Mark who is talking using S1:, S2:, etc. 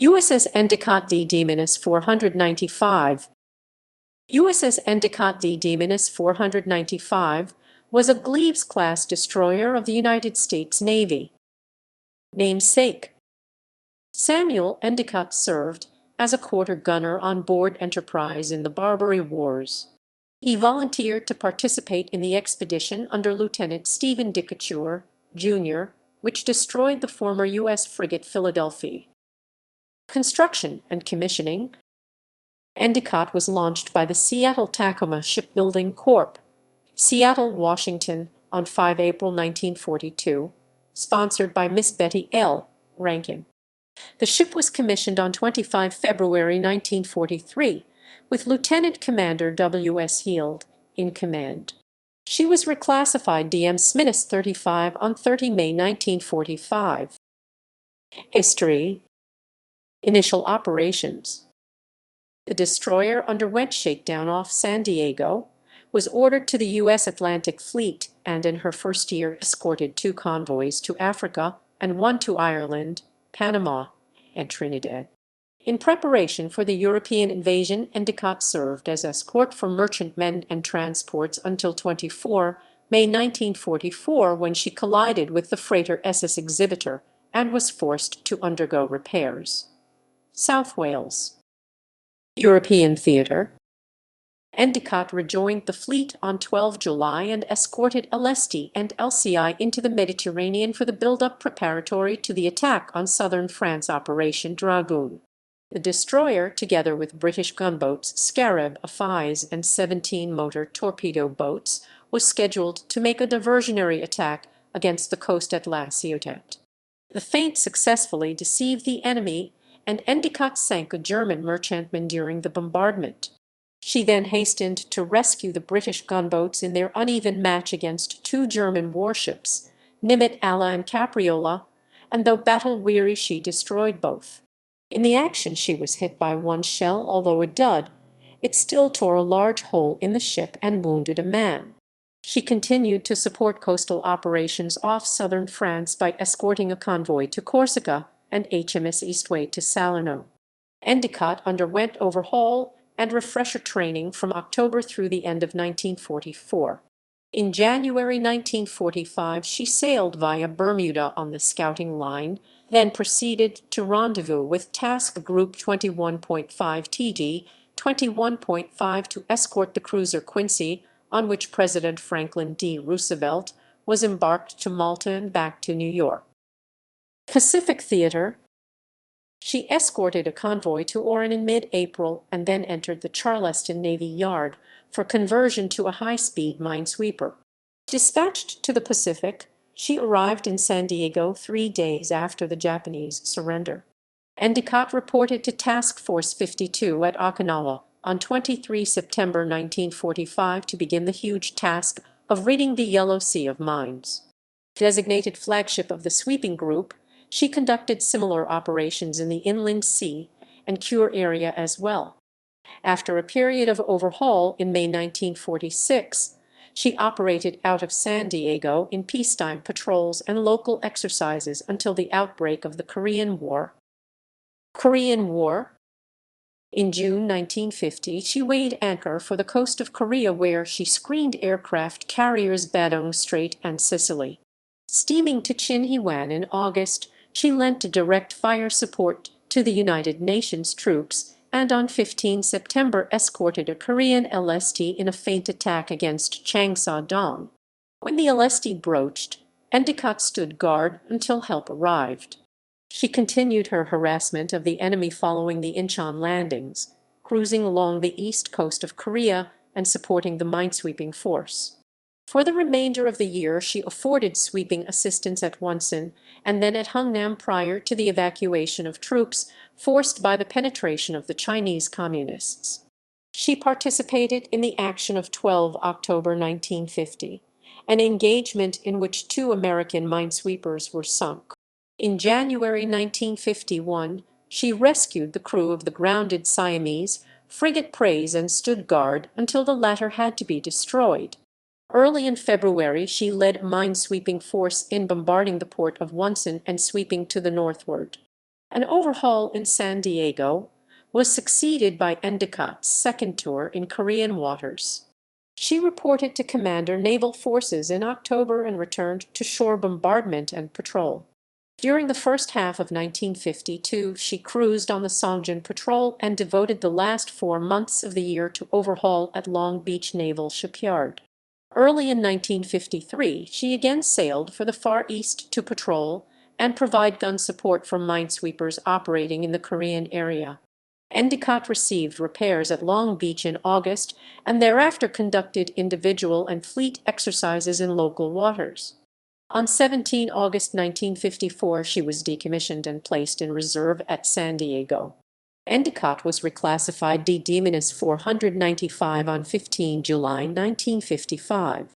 S1: USS Endicott DD-495. USS Endicott DD-495 was a Gleaves-class destroyer of the United States Navy. Namesake: Samuel Endicott served as a quarter gunner on board Enterprise in the Barbary Wars. He volunteered to participate in the expedition under Lieutenant Stephen Decatur, Jr., which destroyed the former U.S. frigate Philadelphia. Construction and commissioning: Endicott was launched by the Seattle-Tacoma Shipbuilding Corp., Seattle, Washington, on 5 April 1942, sponsored by Miss Betty L. Rankin. The ship was commissioned on 25 February 1943, with Lieutenant Commander W.S. Heald in command. She was reclassified DM-35 on 30 May 1945. History. Initial operations: the destroyer underwent shakedown off San Diego, was ordered to the U.S. Atlantic Fleet, and in her first year escorted 2 convoys to Africa and 1 to Ireland, Panama, and Trinidad. In preparation for the European invasion, Endicott served as escort for merchantmen and transports until 24 May 1944, when she collided with the freighter SS Exhibitor and was forced to undergo repairs. South Wales. European theater: Endicott rejoined the fleet on 12 July and escorted LSD and LCI into the Mediterranean for the build-up preparatory to the attack on southern France, Operation Dragoon. The destroyer, together with British gunboats Scarab, Affies, and 17 motor torpedo boats, was scheduled to make a diversionary attack against the coast at La Ciotat. The feint successfully deceived the enemy, and Endicott sank a German merchantman during the bombardment. She then hastened to rescue the British gunboats in their uneven match against 2 German warships, Nimitz Alla and Capriola, and though battle-weary she destroyed both. In the action she was hit by 1 shell, although a dud. It still tore a large hole in the ship and wounded a man. She continued to support coastal operations off southern France by escorting a convoy to Corsica and HMS Eastway to Salerno. Endicott underwent overhaul and refresher training from October through the end of 1944. In January 1945, she sailed via Bermuda on the scouting line, then proceeded to rendezvous with Task Group 21.5 TG 21.5 to escort the cruiser Quincy, on which President Franklin D. Roosevelt was embarked to Malta and back to New York. Pacific theater: she escorted a convoy to Oran in mid-April and then entered the Charleston Navy Yard for conversion to a high-speed minesweeper. Dispatched to the Pacific, she arrived in San Diego 3 days after the Japanese surrender. Endicott reported to Task Force 52 at Okinawa on 23 September 1945 to begin the huge task of ridding the Yellow Sea of mines. Designated flagship of the sweeping group, she conducted similar operations in the Inland Sea and Kure area as well. After a period of overhaul in May 1946, she operated out of San Diego in peacetime patrols and local exercises until the outbreak of the Korean War. In June 1950, she weighed anchor for the coast of Korea, where she screened aircraft carriers Badong Strait and Sicily. Steaming to Chinhewan in August, she lent direct fire support to the United Nations troops, and on 15 September escorted a Korean LST in a feint attack against Changsa-dong. When the LST broached, Endicott stood guard until help arrived. She continued her harassment of the enemy following the Incheon landings, cruising along the east coast of Korea and supporting the minesweeping force. For the remainder of the year, she afforded sweeping assistance at Wonsan and then at Hungnam prior to the evacuation of troops forced by the penetration of the Chinese Communists. She participated in the action of 12 October 1950, an engagement in which 2 American minesweepers were sunk. In January 1951, she rescued the crew of the grounded Siamese frigate Praise and stood guard until the latter had to be destroyed. Early in February, she led a minesweeping force in bombarding the port of Wonsan and sweeping to the northward. An overhaul in San Diego was succeeded by Endicott's second tour in Korean waters. She reported to Commander Naval Forces in October and returned to shore bombardment and patrol. During the first half of 1952, she cruised on the Songjin Patrol and devoted the last 4 months of the year to overhaul at Long Beach Naval Shipyard. Early in 1953, she again sailed for the Far East to patrol and provide gun support for minesweepers operating in the Korean area. Endicott received repairs at Long Beach in August and thereafter conducted individual and fleet exercises in local waters. On 17 August 1954, she was decommissioned and placed in reserve at San Diego. Endicott was reclassified DD-495 on 15 July 1955.